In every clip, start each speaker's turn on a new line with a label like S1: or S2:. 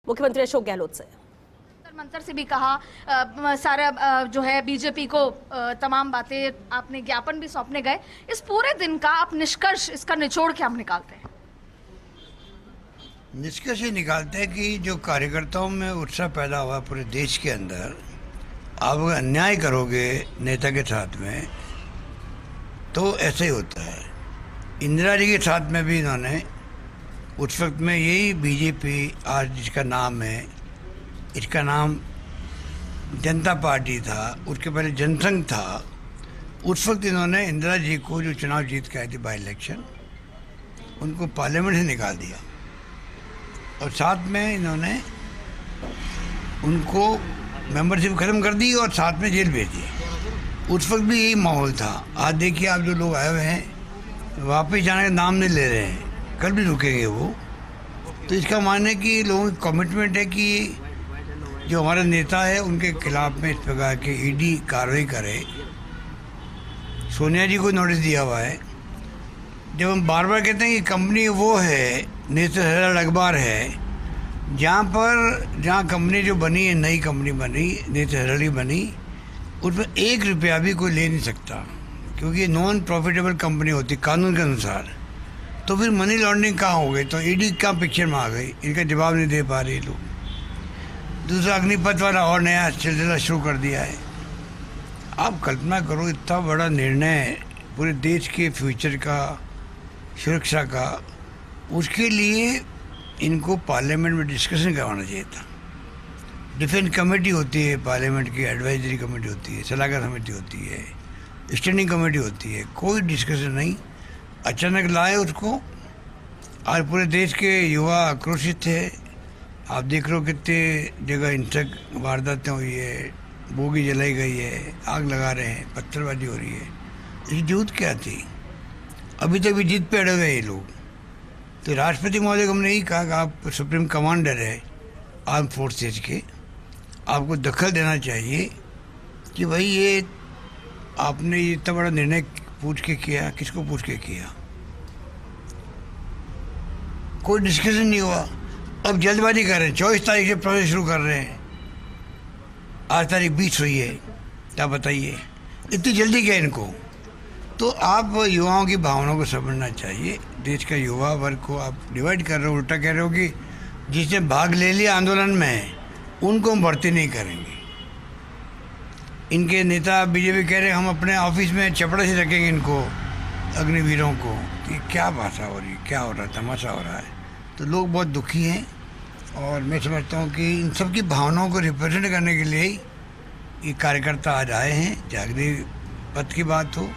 S1: मुख्यमंत्री अशोक गहलोत से।
S2: मंत्र से भी कहा सारा जो है बीजेपी को तमाम बातें आपने ज्ञापन भी सौंपने गए। इस पूरे दिन का आप निष्कर्ष, इसका निचोड़ क्या आप निकालते हैं?
S3: निष्कर्ष ये निकालते हैं कि जो कार्यकर्ताओं में उत्साह पैदा हुआ पूरे देश के अंदर, आप अगर अन्याय करोगे नेता के साथ में तो ऐसे ही होता है। इंदिरा जी के साथ में भी इन्होंने उस वक्त में यही बीजेपी आज जिसका नाम है, इसका नाम जनता पार्टी था, उसके पहले जनसंघ था, उस वक्त इन्होंने इंदिरा जी को जो चुनाव जीत के आई थी बाई इलेक्शन, उनको पार्लियामेंट से निकाल दिया और साथ में इन्होंने उनको मेंबरशिप ख़त्म कर दी और साथ में जेल भेज दी। उस वक्त भी यही माहौल था। आज देखिए आप जो लोग आए हुए हैं वापस जाने का नाम नहीं ले रहे हैं, कल भी रुकेंगे वो। तो इसका मानना है कि लोगों की कमिटमेंट है कि जो हमारा नेता है उनके खिलाफ में इस प्रकार के ईडी कार्रवाई करे। सोनिया जी को नोटिस दिया हुआ है। जब हम बार बार कहते हैं कि कंपनी वो है, नेशनल हेराल्ड अखबार है, जहाँ कंपनी जो बनी है, नई कंपनी बनी, नेशनल हेराल्ड ही बनी, उसमें 1 रुपया भी कोई ले नहीं सकता क्योंकि नॉन प्रॉफिटेबल कंपनी होती कानून के अनुसार। तो फिर मनी लॉन्ड्रिंग कहाँ हो गई? तो ईडी कहाँ पिक्चर में आ गई? इनका जवाब नहीं दे पा रहे लोग। दूसरा अग्निपथ वाला और नया सिलसिला शुरू कर दिया है। आप कल्पना करो, इतना बड़ा निर्णय पूरे देश के फ्यूचर का, सुरक्षा का, उसके लिए इनको पार्लियामेंट में डिस्कशन करवाना चाहिए था। डिफेंस कमेटी होती है पार्लियामेंट की, एडवाइजरी कमेटी होती है, सलाहकार समिति होती है, स्टैंडिंग कमेटी होती है, कोई डिस्कशन नहीं। अचानक लाए उसको। आज पूरे देश के युवा आक्रोशित थे। आप देख रहे हो कितने जगह हिंसक वारदातें हुई है, बोगी जलाई गई है, आग लगा रहे हैं, पत्थरबाजी हो रही है। इसकी जरूरत क्या थी? अभी तक भी जीत पे अड़े हुए ये लोग। तो राष्ट्रपति महोदय को हमने यही कहा कि आप सुप्रीम कमांडर है आर्म फोर्सेज के, आपको दखल देना चाहिए कि भाई ये आपने ये इतना बड़ा निर्णय पूछ के किया, किसको पूछ के किया? कोई डिस्कशन नहीं हुआ। अब जल्दबाजी कर रहे हैं, 24 तारीख से प्रोसेस शुरू कर रहे हैं। आज तारीख 20 हुई है, क्या बताइए इतनी जल्दी क्या इनको? तो आप युवाओं की भावनाओं को समझना चाहिए। देश का युवा वर्ग को आप डिवाइड कर रहे हो, उल्टा कह रहे हो कि जिसने भाग ले लिया आंदोलन में उनको हम भर्ती नहीं करेंगे। इनके नेता बीजेपी कह रहे हैं हम अपने ऑफिस में चपड़े से रखेंगे इनको, अग्निवीरों को। कि क्या भाषा हो रही है, क्या हो रहा है, तमाशा हो रहा है। तो लोग बहुत दुखी हैं और मैं समझता हूँ कि इन सब की भावनाओं को रिप्रेजेंट करने के लिए ही ये कार्यकर्ता आज आए हैं। चाहे अग्निपथ की बात हो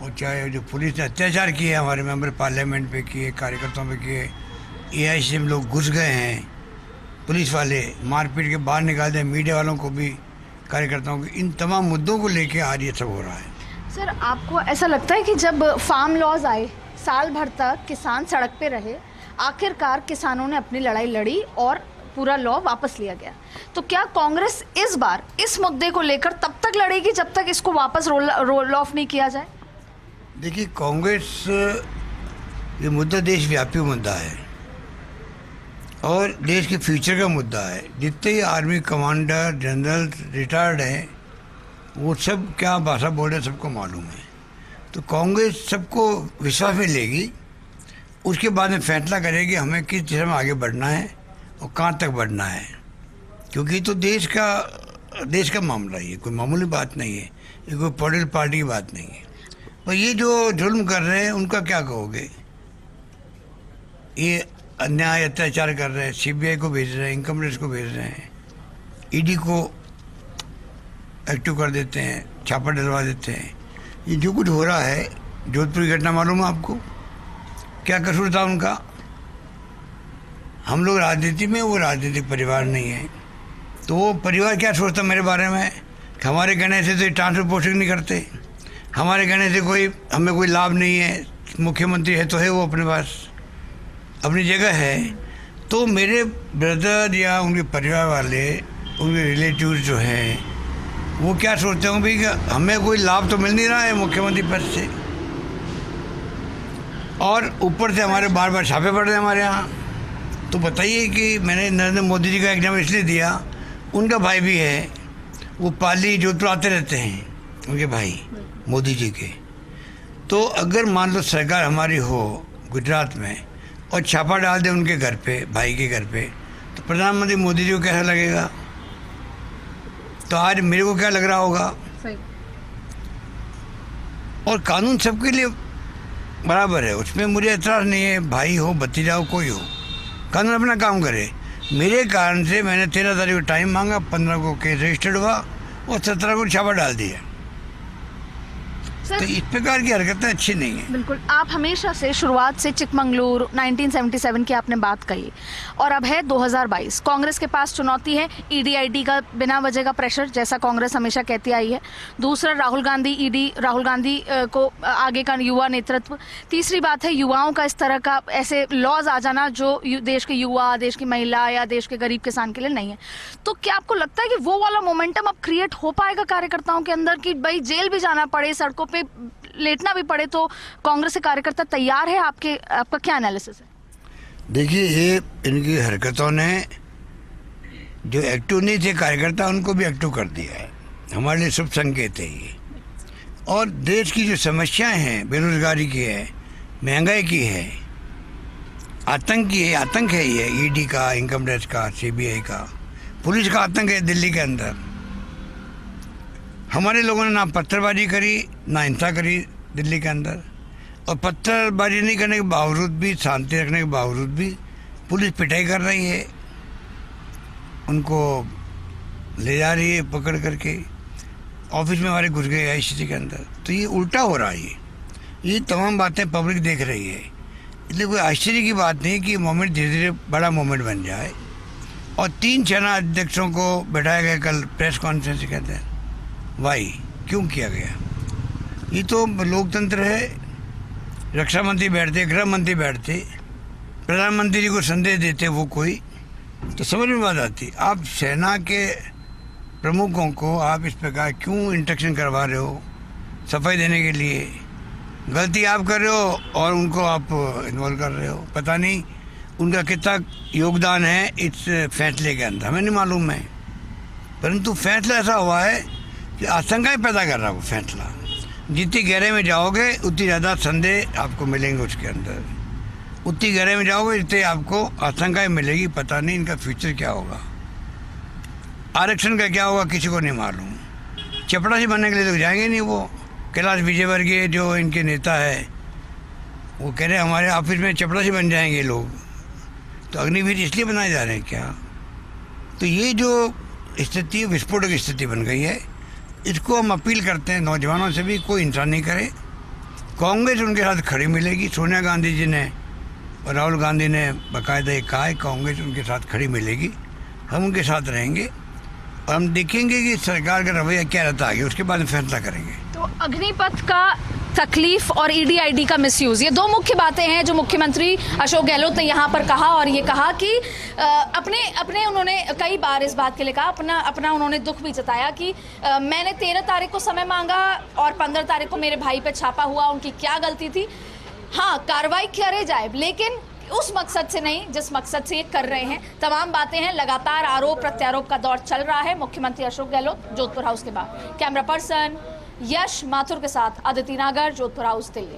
S3: और चाहे जो पुलिस ने अत्याचार किए हमारे मेंबर पार्लियामेंट पे किए, कार्यकर्ताओं पे किए, एआईसी में लोग घुस गए हैं, पुलिस वाले मारपीट के बाहर निकाल दें, मीडिया वालों को भी, कार्यकर्ताओं के, इन तमाम मुद्दों को लेके आज ये सब हो रहा है।
S2: सर, आपको ऐसा लगता है कि जब फार्म लॉज आए, साल भर तक किसान सड़क पे रहे, आखिरकार किसानों ने अपनी लड़ाई लड़ी और पूरा लॉ वापस लिया गया, तो क्या कांग्रेस इस बार इस मुद्दे को लेकर तब तक लड़ेगी जब तक इसको वापस रोल ऑफ नहीं किया जाए?
S3: देखिए, कांग्रेस ये मुद्दा देशव्यापी मुद्दा है और देश के फ्यूचर का मुद्दा है। जितने ही आर्मी कमांडर, जनरल रिटायर्ड हैं, वो सब क्या भाषा बोल रहे हैं सबको मालूम है। तो कांग्रेस सबको विश्वास में लेगी, उसके बाद में फैसला करेगी हमें किस दिशा में आगे बढ़ना है और कहाँ तक बढ़ना है। क्योंकि तो देश का मामला है, ये कोई मामूली बात नहीं है, ये कोई पॉलिटिकल पार्टी की बात नहीं है। पर ये जो जुल्म कर रहे हैं उनका क्या कहोगे? ये अन्याय अत्याचार कर रहे हैं, सीबीआई को भेज रहे हैं, इनकम टैक्स को भेज रहे हैं, ईडी को एक्टिव कर देते हैं, छापा डलवा देते हैं। ये जो कुछ हो रहा है, जोधपुर की घटना मालूम है आपको? क्या कसूर था उनका? हम लोग राजनीति में, वो राजनीतिक परिवार नहीं है। तो वो परिवार क्या सोचता मेरे बारे में? हमारे कहने से तो ट्रांसफर पोस्टिंग नहीं करते, हमारे कहने से हमें कोई लाभ नहीं है, मुख्यमंत्री है तो है, वो अपने पास अपनी जगह है। तो मेरे ब्रदर या उनके परिवार वाले, उनके रिलेटिव्स जो हैं, वो क्या सोचते होंगे भाई कि हमें कोई लाभ तो मिल नहीं रहा है मुख्यमंत्री पद से, और ऊपर से हमारे बार बार छापे पड़ रहे हैं हमारे यहाँ। तो बताइए कि मैंने नरेंद्र मोदी जी का एग्जाम्पल इसलिए दिया, उनका भाई भी है, वो पाली जोधपुर आते रहते हैं, उनके भाई मोदी जी के। तो अगर मान लो सरकार हमारी हो गुजरात में और छापा डाल दे उनके घर पे, भाई के घर पे, तो प्रधानमंत्री मोदी जी को कैसा लगेगा? तो आज मेरे को क्या लग रहा होगा?
S2: सही।
S3: और कानून सबके लिए बराबर है, उसमें मुझे एतराज़ नहीं है, भाई हो भतीजा हो कोई हो, कानून अपना काम करे। मेरे कारण से मैंने 13 तारीख को टाइम मांगा, 15 को केस रजिस्टर्ड हुआ और 17 को छापा डाल दिया। तो इस प्रकार की हरकतें अच्छी नहीं है।
S2: बिल्कुल, आप हमेशा से शुरुआत से चिकमंगलुरु 1977 की आपने बात कही और अब है 2022, कांग्रेस के पास चुनौती है ईडी का बिना वजह का प्रेशर, जैसा कांग्रेस हमेशा कहती आई है। दूसरा राहुल गांधी को आगे का युवा नेतृत्व। तीसरी बात है युवाओं का इस तरह का ऐसे लॉज आ जाना जो देश के युवा, देश की महिला या देश के गरीब किसान के लिए नहीं है। तो क्या आपको लगता है कि वो वाला मोमेंटम अब क्रिएट हो पाएगा कार्यकर्ताओं के अंदर कि भाई जेल भी जाना पड़े, सड़कों पे लेटना भी पड़े, तो कांग्रेस के कार्यकर्ता तैयार है? आपका क्या एनालिसिस है?
S3: देखिए, ये इनकी हरकतों ने जो एक्टिव नहीं थे कार्यकर्ता उनको भी एक्टिव कर दिया है। हमारे लिए शुभ संकेत है ये। और देश की जो समस्याएं हैं, बेरोजगारी की है, महंगाई की है, आतंक की है, आतंक है ये, ईडी का, इनकम टैक्स का, सीबीआई का, पुलिस का आतंक है दिल्ली के अंदर। हमारे लोगों ने ना पत्थरबाजी करी ना हिंसा करी दिल्ली के अंदर, और पत्थरबाजी नहीं करने के बावजूद भी, शांति रखने के बावजूद भी पुलिस पिटाई कर रही है, उनको ले जा रही है पकड़ करके, ऑफिस में हमारे घुस गए आईसीसी के अंदर। तो ये उल्टा हो रहा है, ये तमाम बातें पब्लिक देख रही है। इसलिए कोई आश्चर्य की बात नहीं कि मोमेंट धीरे धीरे बड़ा मोमेंट बन जाए। और 3 सेना अध्यक्षों को बैठाया गया कल प्रेस कॉन्फ्रेंस के अंदर। वाई क्यों किया गया? ये तो लोकतंत्र है। रक्षा मंत्री बैठते, गृह मंत्री बैठते, प्रधानमंत्री जी को संदेश देते वो कोई, तो समझ में बात आती। आप सेना के प्रमुखों को आप इस प्रकार क्यों इंस्ट्रक्शन करवा रहे हो सफाई देने के लिए? गलती आप कर रहे हो और उनको आप इन्वॉल्व कर रहे हो। पता नहीं उनका कितना योगदान है इस फैसले के अंदर, हमें नहीं मालूम है, परंतु फैसला ऐसा हुआ है कि आशंकाएं पैदा कर रहा है वो फैसला। जितनी गहरे में जाओगे उतनी ज़्यादा संदेह आपको मिलेंगे उसके अंदर, उतनी गहरे में जाओगे जितनी आपको आशंकाएं मिलेगी। पता नहीं इनका फ्यूचर क्या होगा, आरक्षण का क्या होगा किसी को नहीं मालूम। चपरासी बनने के लिए तो जाएंगे नहीं वो। कैलाश विजयवर्गीय जो इनके नेता है वो कह रहे हैं हमारे ऑफिस में चपरासी बन जाएंगे लोग, तो अग्निवीर इसलिए बनाए जा रहे हैं क्या? तो ये जो स्थिति विस्फोटक स्थिति बन गई है, इसको हम अपील करते हैं नौजवानों से भी कोई हिंसा नहीं करे। कांग्रेस उनके साथ खड़ी मिलेगी। सोनिया गांधी जी ने और राहुल गांधी ने बाकायदा ये कहा है कांग्रेस उनके साथ खड़ी मिलेगी, हम उनके साथ रहेंगे और हम देखेंगे कि सरकार का रवैया क्या रहता है आगे, उसके बाद फैसला करेंगे।
S2: तो अग्निपथ का तकलीफ और ईडी का मिसयूज, ये दो मुख्य बातें हैं जो मुख्यमंत्री अशोक गहलोत ने यहाँ पर कहा। और ये कहा कि अपने उन्होंने कई बार इस बात के लिए कहा, अपना उन्होंने दुख भी जताया कि मैंने 13 तारीख को समय मांगा और 15 तारीख को मेरे भाई पे छापा हुआ, उनकी क्या गलती थी? हाँ, कार्रवाई करे जाए, लेकिन उस मकसद से नहीं जिस मकसद से ये कर रहे हैं। तमाम बातें हैं, लगातार आरोप प्रत्यारोप का दौर चल रहा है। मुख्यमंत्री अशोक गहलोत, जोधपुर हाउस के बाद। कैमरा पर्सन यश माथुर के साथ अदिति नागर, जोधपुर हाउस, दिल्ली।